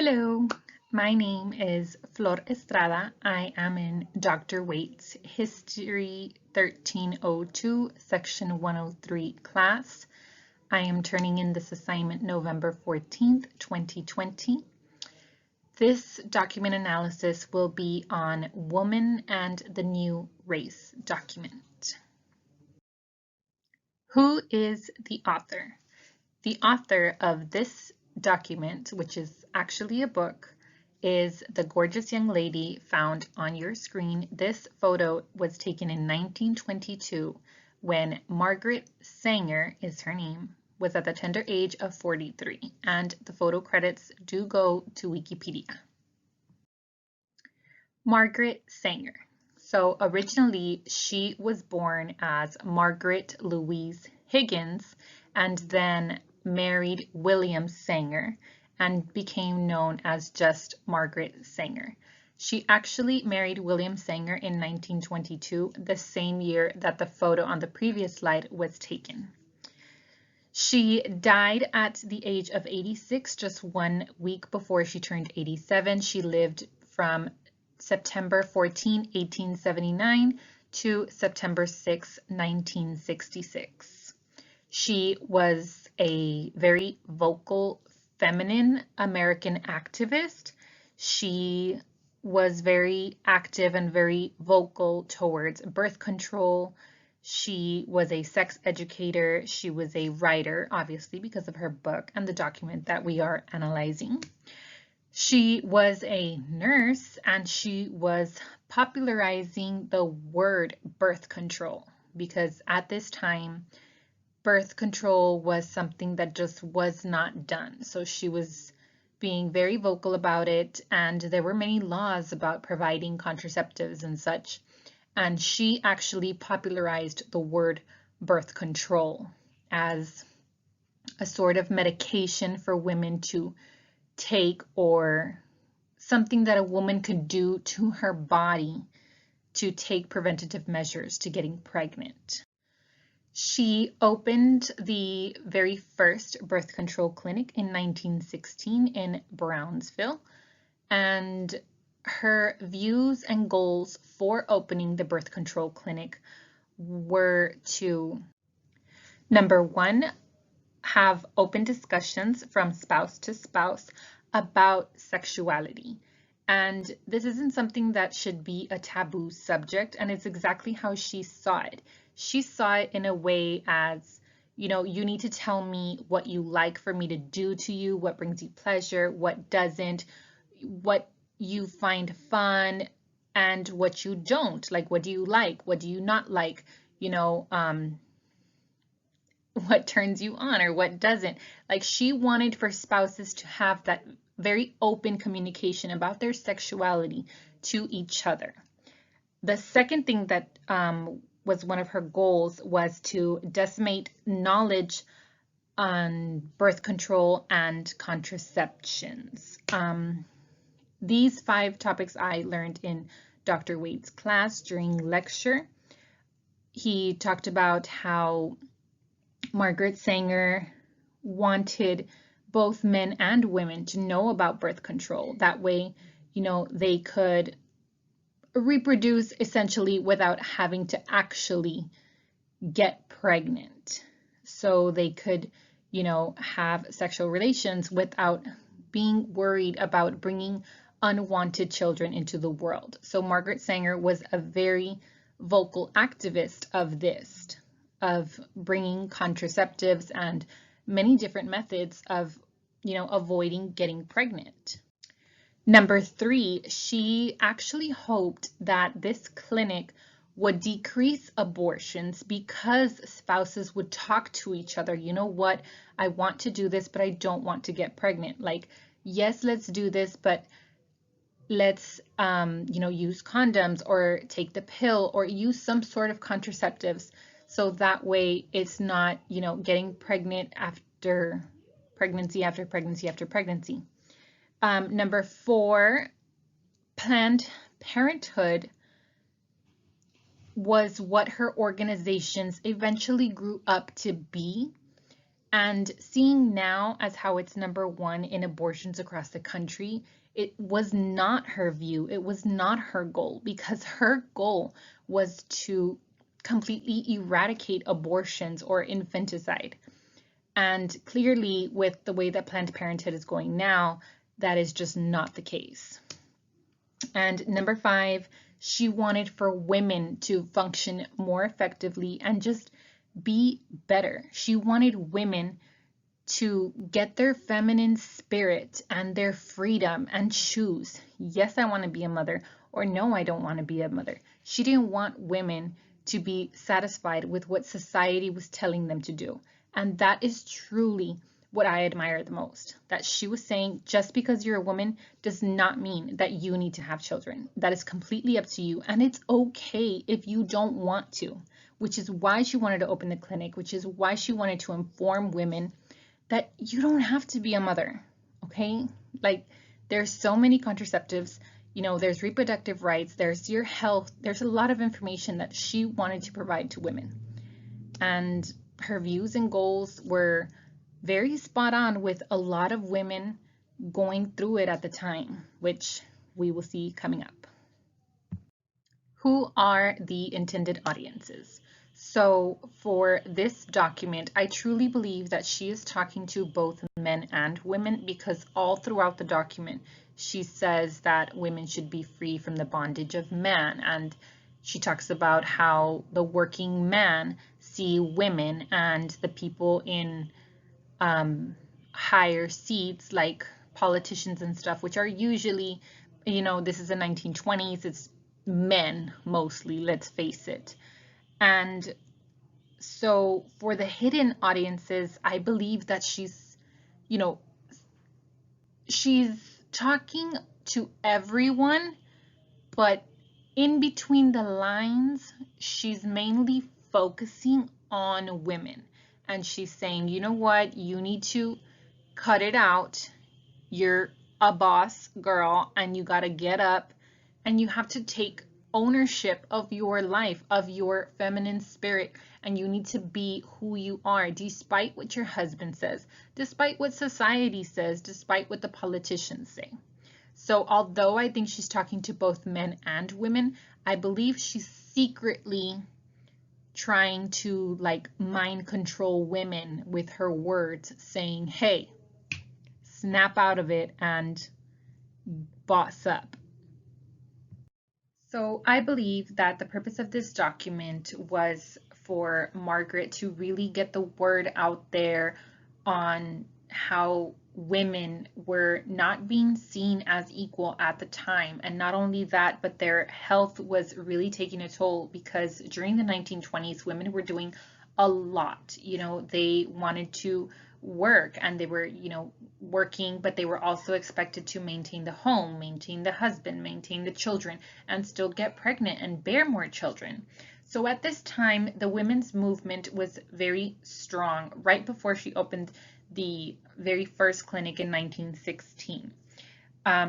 Hello, my name is Flor Estrada. I am in Dr. Waite's History 1302, Section 103 class. I am turning in this assignment November 14th, 2020. This document analysis will be on Woman and the New Race document. Who is the author? The author of this document, which is actually a book, is the gorgeous young lady found on your screen. This photo was taken in 1922 when Margaret Sanger, is her name, was at the tender age of 43, and the photo credits do go to Wikipedia. Margaret Sanger. So originally she was born as Margaret Louise Higgins and then married William Sanger and became known as just Margaret Sanger. She actually married William Sanger in 1922, the same year that the photo on the previous slide was taken. She died at the age of 86, just 1 week before she turned 87. She lived from September 14, 1879 to September 6, 1966. She was a very vocal, feminine American activist. She was very active and very vocal towards birth control. She was a sex educator. She was a writer, obviously, because of her book and the document that we are analyzing. She was a nurse and she was popularizing the word birth control because at this time, birth control was something that just was not done. So she was being very vocal about it, and there were many laws about providing contraceptives and such. And she actually popularized the word birth control as a sort of medication for women to take, or something that a woman could do to her body to take preventative measures to getting pregnant. She opened the very first birth control clinic in 1916 in Brownsville, and her views and goals for opening the birth control clinic were to, number one, have open discussions from spouse to spouse about sexuality. And this isn't something that should be a taboo subject, and it's exactly how she saw it. She saw it in a way as, you need to tell me what you like for me to do to you, what brings you pleasure, what doesn't, what you find fun, and what you don't. Like, what do you like? What do you not like? What turns you on or what doesn't. Like, she wanted for spouses to have that very open communication about their sexuality to each other. The second thing that was one of her goals was to disseminate knowledge on birth control and contraceptions. These 5 topics I learned in Dr. Waite's class during lecture. He talked about how Margaret Sanger wanted both men and women to know about birth control. That way, they could reproduce essentially without having to actually get pregnant. So they could, have sexual relations without being worried about bringing unwanted children into the world. So Margaret Sanger was a very vocal activist of this, of bringing contraceptives and many different methods of, avoiding getting pregnant. Number 3, she actually hoped that this clinic would decrease abortions because spouses would talk to each other. You know what? I want to do this, but I don't want to get pregnant. Like, yes, let's do this, but let's, use condoms or take the pill or use some sort of contraceptives. So that way it's not, getting pregnant after pregnancy after pregnancy after pregnancy. Number 4, Planned Parenthood was what her organizations eventually grew up to be. And seeing now as how it's #1 in abortions across the country, it was not her view, it was not her goal, because her goal was to completely eradicate abortions or infanticide. And clearly, with the way that Planned Parenthood is going now, that is just not the case. And #5, she wanted for women to function more effectively and just be better. She wanted women to get their feminine spirit and their freedom and choose, yes, I want to be a mother, or no, I don't want to be a mother. She didn't want women to be satisfied with what society was telling them to do. And that is truly what I admire the most, that she was saying, just because you're a woman does not mean that you need to have children. That is completely up to you, and it's okay if you don't want to, which is why she wanted to open the clinic, which is why she wanted to inform women that you don't have to be a mother, okay? Like, there's so many contraceptives, you know, there's reproductive rights, there's your health, there's a lot of information that she wanted to provide to women. And her views and goals were very spot on with a lot of women going through it at the time, which we will see coming up. Who are the intended audiences? So for this document, I truly believe that she is talking to both men and women, because all throughout the document, she says that women should be free from the bondage of man. And she talks about how the working man see women and the people in higher seats, like politicians and stuff, which are usually, you know, this is the 1920s, it's men mostly, let's face it. And so for the hidden audiences, I believe that she's, you know, she's talking to everyone, but in between the lines, she's mainly focusing on women. And she's saying, you know what, you need to cut it out. You're a boss girl and you got to get up and you have to take ownership of your life, of your feminine spirit, and you need to be who you are, despite what your husband says, despite what society says, despite what the politicians say. So although I think she's talking to both men and women, I believe she's secretly trying to like mind control women with her words, saying, hey, snap out of it and boss up. So I believe that the purpose of this document was for Margaret to really get the word out there on how women were not being seen as equal at the time. And not only that, but their health was really taking a toll, because during the 1920s, women were doing a lot. You know, they wanted to work and they were, you know, working, but they were also expected to maintain the home, maintain the husband, maintain the children, and still get pregnant and bear more children. So at this time, the women's movement was very strong, right before she opened the very first clinic in 1916.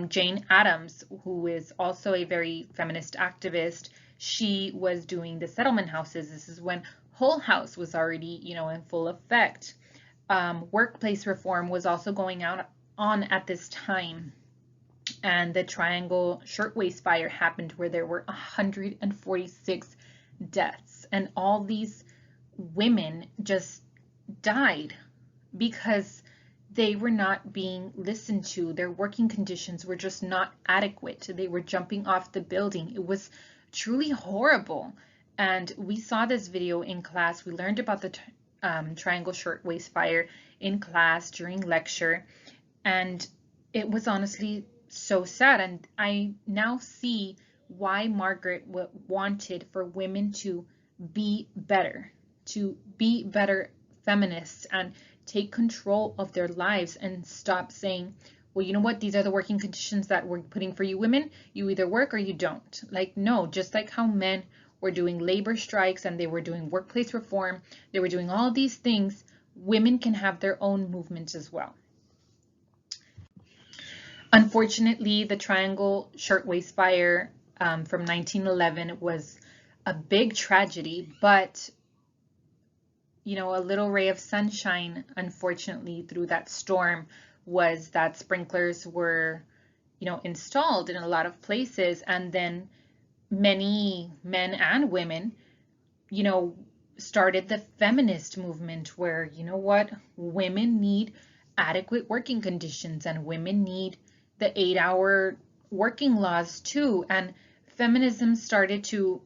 Jane Addams, who is also a very feminist activist, she was doing the settlement houses. This is when Hull House was already, you know, in full effect. Workplace reform was also going on at this time, and the Triangle Shirtwaist Fire happened, where there were 146 deaths, and all these women just died because they were not being listened to. Their working conditions were just not adequate. They were jumping off the building. It was truly horrible. And we saw this video in class. We learned about the Triangle Shirtwaist Fire in class during lecture, and it was honestly so sad. And I now see why Margaret wanted for women to be better feminists and take control of their lives and stop saying, well, you know what, these are the working conditions that we're putting for you women. You either work or you don't. Like, no, just like how men were doing labor strikes and they were doing workplace reform, they were doing all these things, women can have their own movements as well. Unfortunately, the Triangle Shirtwaist Fire from 1911 was a big tragedy, but a little ray of sunshine, unfortunately, through that storm was that sprinklers were, installed in a lot of places. And then many men and women, you know, started the feminist movement where, what, women need adequate working conditions and women need the 8-hour working laws too. And feminism started to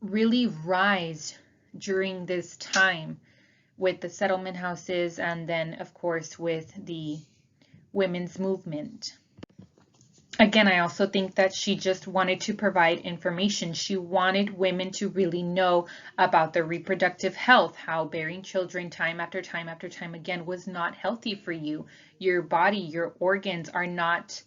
really rise during this time with the settlement houses and then, of course, with the women's movement. Again, I also think that she just wanted to provide information. She wanted women to really know about their reproductive health, how bearing children time after time after time again was not healthy for you. Your body, your organs are not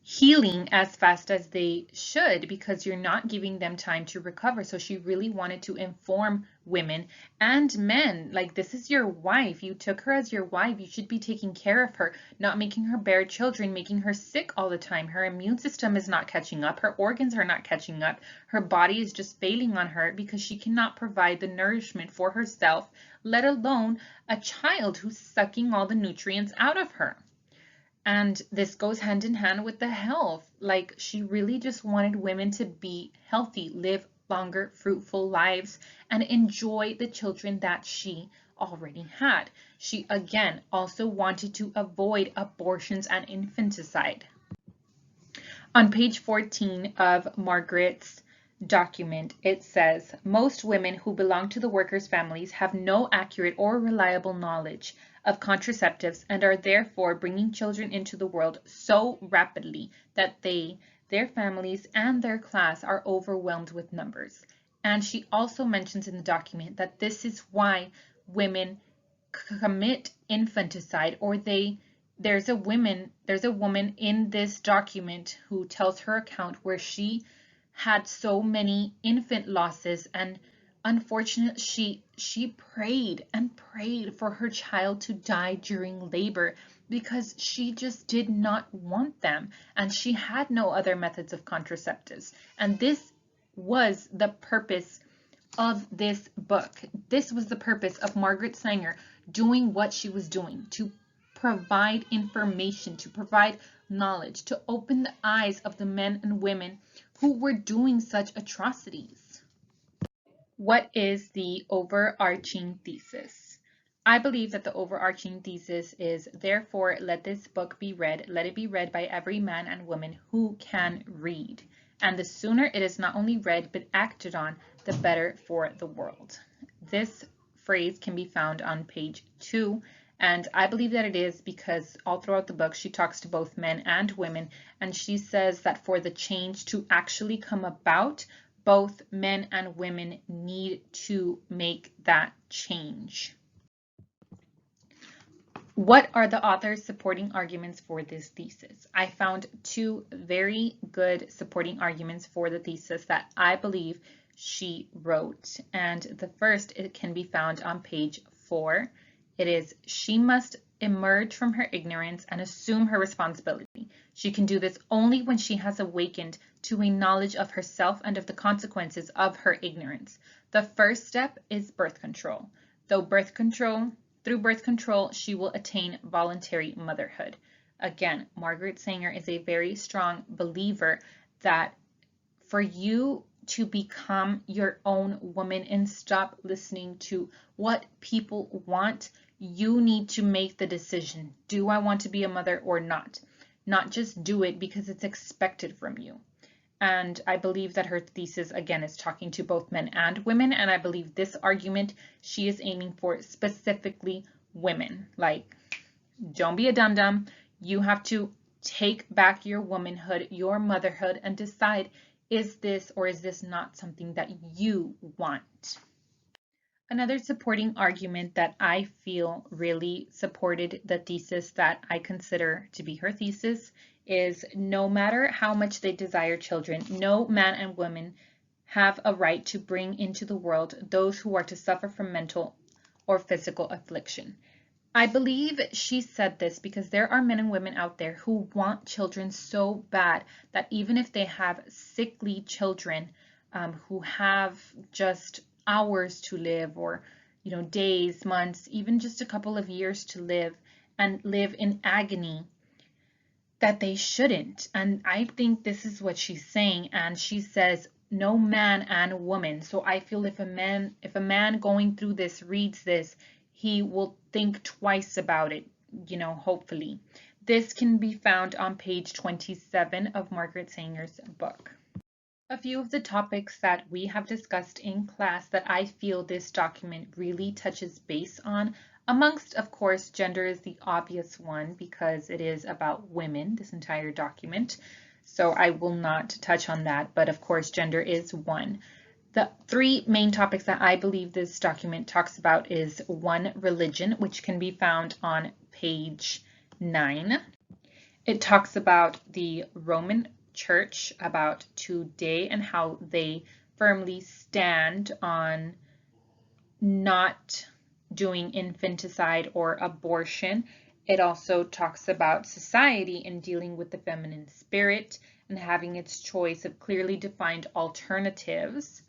healing as fast as they should because you're not giving them time to recover. So she really wanted to inform women and men, like, this is your wife. You took her as your wife. You should be taking care of her, not making her bear children, making her sick all the time. Her immune system is not catching up. Her organs are not catching up. Her body is just failing on her because she cannot provide the nourishment for herself, let alone a child who's sucking all the nutrients out of her. And this goes hand in hand with the health. Like, she really just wanted women to be healthy, live longer, fruitful lives, and enjoy the children that she already had. She, again, also wanted to avoid abortions and infanticide. On page 14 of Margaret's document, it says, most women who belong to the workers' families have no accurate or reliable knowledge of contraceptives and are therefore bringing children into the world so rapidly that they, their families, and their class are overwhelmed with numbers. And she also mentions in the document that this is why women commit infanticide, or there's a woman in this document who tells her account where she had so many infant losses, and unfortunately she prayed and prayed for her child to die during labor because she just did not want them, and she had no other methods of contraceptives. And this was the purpose of this book. This was the purpose of Margaret Sanger doing what she was doing, to provide information, to provide knowledge, to open the eyes of the men and women who were doing such atrocities. What is the overarching thesis? I believe that the overarching thesis is, therefore, let this book be read. Let it be read by every man and woman who can read. And the sooner it is not only read but acted on, the better for the world. This phrase can be found on page 2. And I believe that it is because all throughout the book, she talks to both men and women. And she says that for the change to actually come about, both men and women need to make that change. What are the author's supporting arguments for this thesis? I found 2 very good supporting arguments for the thesis that I believe she wrote. And the first, it can be found on page 4. It is, she must emerge from her ignorance and assume her responsibility. She can do this only when she has awakened to a knowledge of herself and of the consequences of her ignorance. The first step is birth control. Through birth control, she will attain voluntary motherhood. Again, Margaret Sanger is a very strong believer that for you to become your own woman and stop listening to what people want, you need to make the decision. Do I want to be a mother or not? Not just do it because it's expected from you. And I believe that her thesis, again, is talking to both men and women. And I believe this argument, she is aiming for specifically women. Like, don't be a dum-dum. You have to take back your womanhood, your motherhood, and decide, is this or is this not something that you want? Another supporting argument that I feel really supported the thesis that I consider to be her thesis is, no matter how much they desire children, no man and woman have a right to bring into the world those who are to suffer from mental or physical affliction. I believe she said this because there are men and women out there who want children so bad that even if they have sickly children who have just hours to live, or days, months, even just a couple of years to live, and live in agony that they shouldn't. And I think this is what she's saying. And she says, no man and woman. So I feel if a man going through this reads this, he will think twice about it, hopefully. This can be found on page 27 of Margaret Sanger's book. A few of the topics that we have discussed in class that I feel this document really touches base on, amongst, of course, gender is the obvious one because it is about women, this entire document. So I will not touch on that, but of course, gender is one. The three main topics that I believe this document talks about is one, religion, which can be found on page 9. It talks about the Roman Church, about today and how they firmly stand on not doing infanticide or abortion. It also talks about society in dealing with the feminine spirit and having its choice of clearly defined alternatives.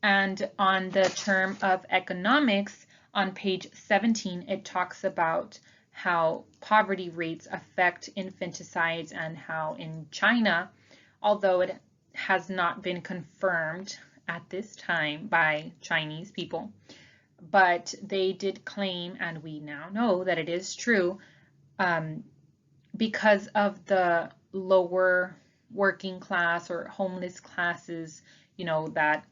And on the term of economics, on page 17, it talks about how poverty rates affect infanticides and how in China, although it has not been confirmed at this time by Chinese people, but they did claim, and we now know that it is true, because of the lower working class or homeless classes, that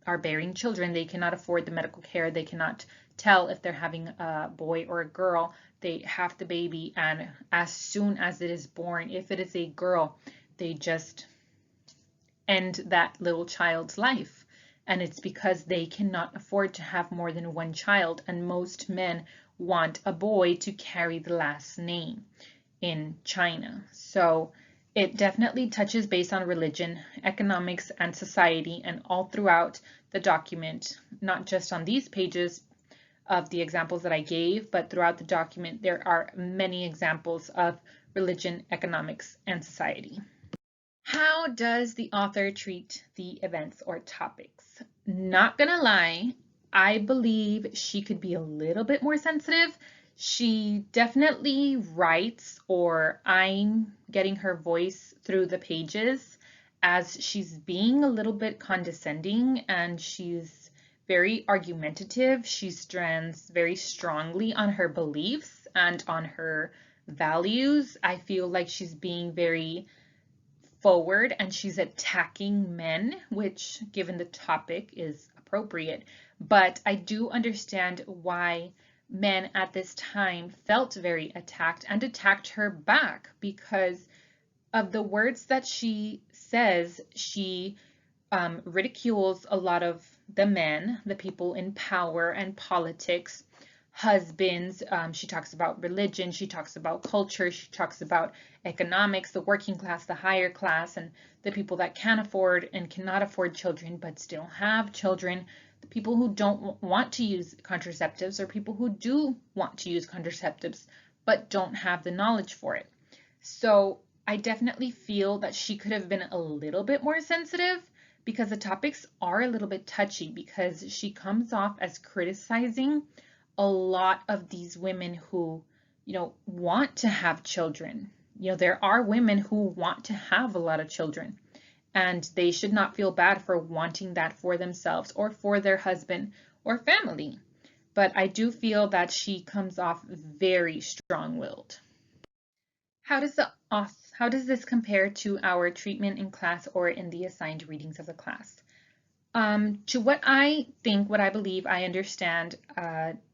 are bearing children, they cannot afford the medical care, they cannot tell if they're having a boy or a girl. They have the baby, and as soon as it is born, if it is a girl, they just end that little child's life. And it's because they cannot afford to have more than one child, and most men want a boy to carry the last name in China. So it definitely touches base on religion, economics, and society, and all throughout the document, not just on these pages of the examples that I gave, but throughout the document, there are many examples of religion, economics, and society. How does the author treat the events or topics? Not gonna lie, I believe she could be a little bit more sensitive. She definitely writes, or I'm getting her voice through the pages as she's being a little bit condescending, and she's very argumentative. She stands very strongly on her beliefs and on her values. I feel like she's being very forward and she's attacking men, which given the topic is appropriate. But I do understand why men at this time felt very attacked and attacked her back because of the words that she says. She ridicules a lot of the men, the people in power and politics, husbands. She talks about religion, she talks about culture, she talks about economics, the working class, the higher class, and the people that can afford and cannot afford children but still have children, the people who don't want to use contraceptives, or people who do want to use contraceptives but don't have the knowledge for it. So I definitely feel that she could have been a little bit more sensitive because the topics are a little bit touchy, because she comes off as criticizing a lot of these women who, want to have children. There are women who want to have a lot of children, and they should not feel bad for wanting that for themselves or for their husband or family. But I do feel that she comes off very strong-willed. How does this compare to our treatment in class or in the assigned readings of the class? To what I think, what I believe, I understand,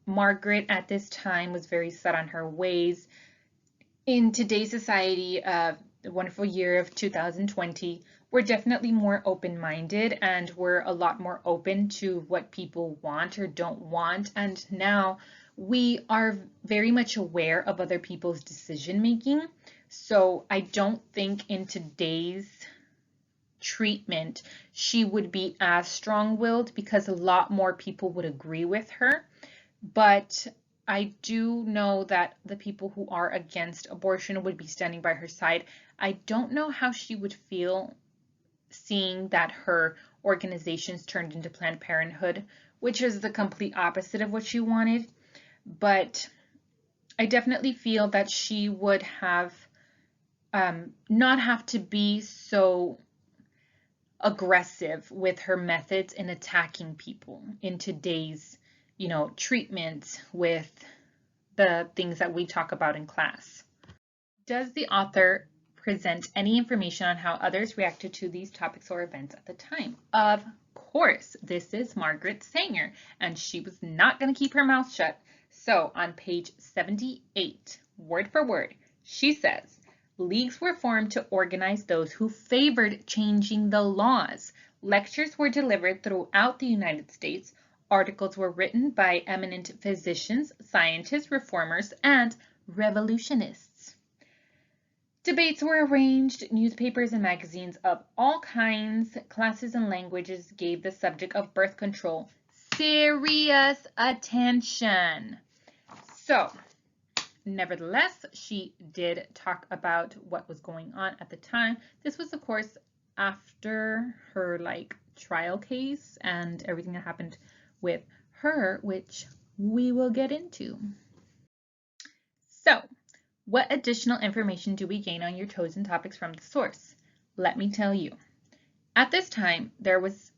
Margaret at this time was very set on her ways. In today's society, the wonderful year of 2020, we're definitely more open-minded and we're a lot more open to what people want or don't want. And now we are very much aware of other people's decision-making. So I don't think in today's treatment she would be as strong-willed because a lot more people would agree with her. But I do know that the people who are against abortion would be standing by her side. I don't know how she would feel seeing that her organizations turned into Planned Parenthood, which is the complete opposite of what she wanted. But I definitely feel that she would have not have to be so aggressive with her methods in attacking people in today's, treatment with the things that we talk about in class. Does the author present any information on how others reacted to these topics or events at the time? Of course, this is Margaret Sanger, and she was not going to keep her mouth shut. So on page 78, word for word, she says, leagues were formed to organize those who favored changing the laws. Lectures were delivered throughout the United States. Articles were written by eminent physicians, scientists, reformers, and revolutionists. Debates were arranged. Newspapers and magazines of all kinds, classes, and languages gave the subject of birth control serious attention. So, nevertheless, she did talk about what was going on at the time. This was, of course, after her trial case and everything that happened with her, which we will get into. So, what additional information do we gain on your chosen topics from the source? Let me tell you. At this time, there was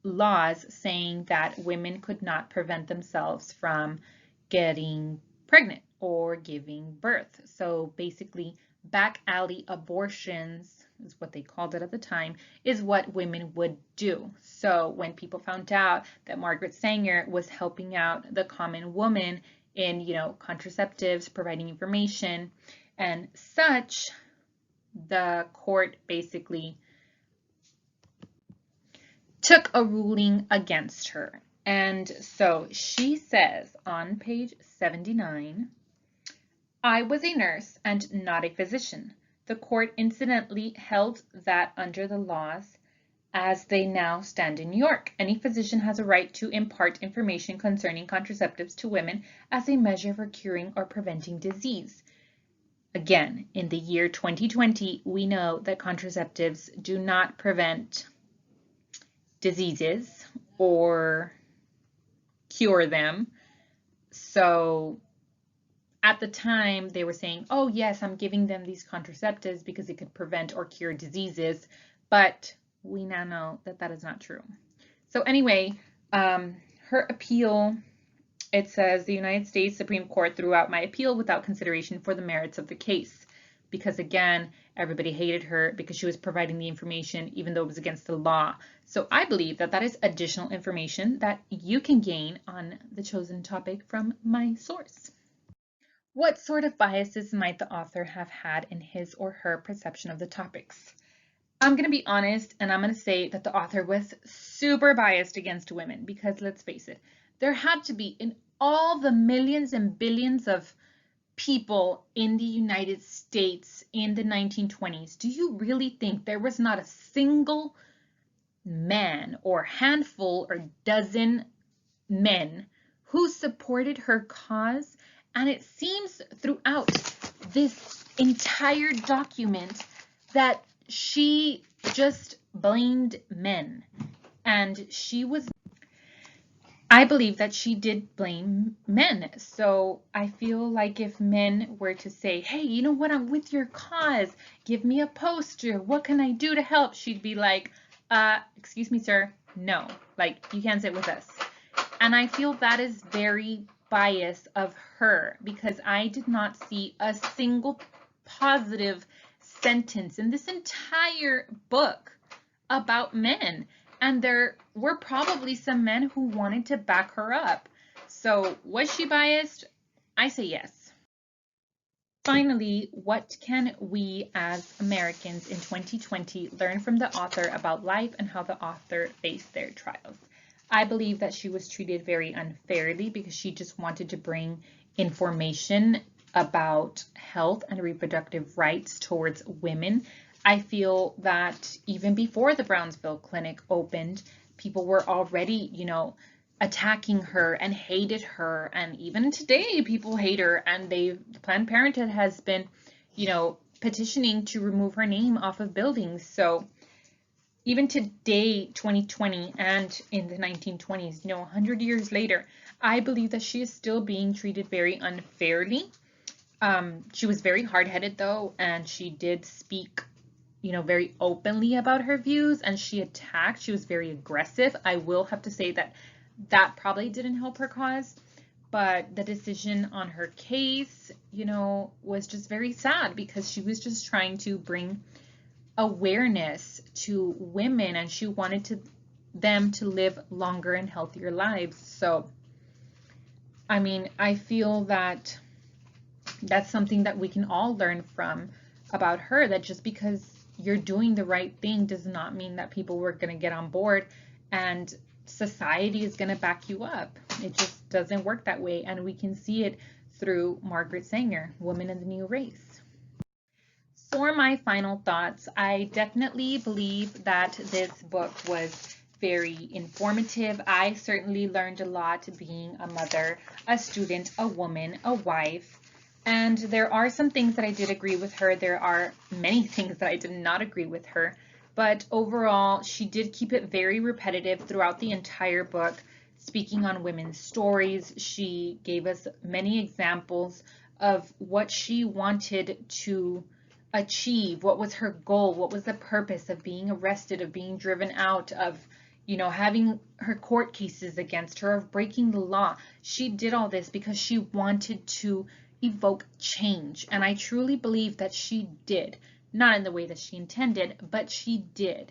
laws saying that women could not prevent themselves from getting pregnant or giving birth. So basically, back alley abortions is what they called it at the time, is what women would do. So when people found out that Margaret Sanger was helping out the common woman in, contraceptives, providing information and such, the court basically took a ruling against her. And so she says on page 79, I was a nurse and not a physician. The court incidentally held that under the laws as they now stand in New York, any physician has a right to impart information concerning contraceptives to women as a measure for curing or preventing disease. Again, in the year 2020, we know that contraceptives do not prevent diseases or cure them. So at the time they were saying, oh yes, I'm giving them these contraceptives because it could prevent or cure diseases, but we now know that that is not true. So anyway, her appeal, it says the United States Supreme Court threw out my appeal without consideration for the merits of the case. Because again, everybody hated her because she was providing the information even though it was against the law. So I believe that that is additional information that you can gain on the chosen topic from my source. What sort of biases might the author have had in his or her perception of the topics? I'm going to be honest, and I'm going to say that the author was super biased against women because let's face it, there had to be, in all the millions and billions of people in the United States in the 1920s, do you really think there was not a single man or handful or dozen men who supported her cause? And it seems throughout this entire document that she just blamed men, and I believe that she did blame men. So I feel like if men were to say, hey, you know what, I'm with your cause, give me a poster, what can I do to help? She'd be like, excuse me, sir, no, you can't sit with us. And I feel that is very biased of her because I did not see a single positive sentence in this entire book about men. And there were probably some men who wanted to back her up. So was she biased? I say yes. Finally, what can we as Americans in 2020 learn from the author about life and how the author faced their trials? I believe that she was treated very unfairly because she just wanted to bring information about health and reproductive rights towards women. I feel that even before the Brownsville Clinic opened, people were already, attacking her and hated her. And even today, people hate her. And Planned Parenthood has been, petitioning to remove her name off of buildings. So even today, 2020, and in the 1920s, 100 years later, I believe that she is still being treated very unfairly. She was very hard-headed though, and she did speak, very openly about her views, and she was very aggressive. I will have to say that that probably didn't help her cause, but the decision on her case, was just very sad because she was just trying to bring awareness to women, and she wanted them to live longer and healthier lives. So, I mean, I feel that that's something that we can all learn from about her, that just because you're doing the right thing does not mean that people were going to get on board and society is going to back you up. It just doesn't work that way, and we can see it through Margaret Sanger, Woman in the New Race. For my final thoughts, I definitely believe that this book was very informative. I certainly learned a lot being a mother, a student, a woman, a wife, and there are some things that I did agree with her. There are many things that I did not agree with her, but overall, she did keep it very repetitive throughout the entire book, speaking on women's stories. She gave us many examples of what she wanted to achieve, what was her goal, what was the purpose of being arrested, of being driven out, of having her court cases against her, of breaking the law. She did all this because she wanted to evoke change, and I truly believe that she did, not in the way that she intended, but she did.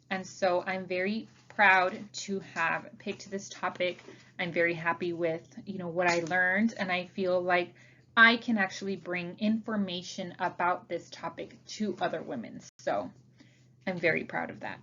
And so I'm very proud to have picked this topic. I'm very happy with what I learned, and I feel like I can actually bring information about this topic to other women. So I'm very proud of that.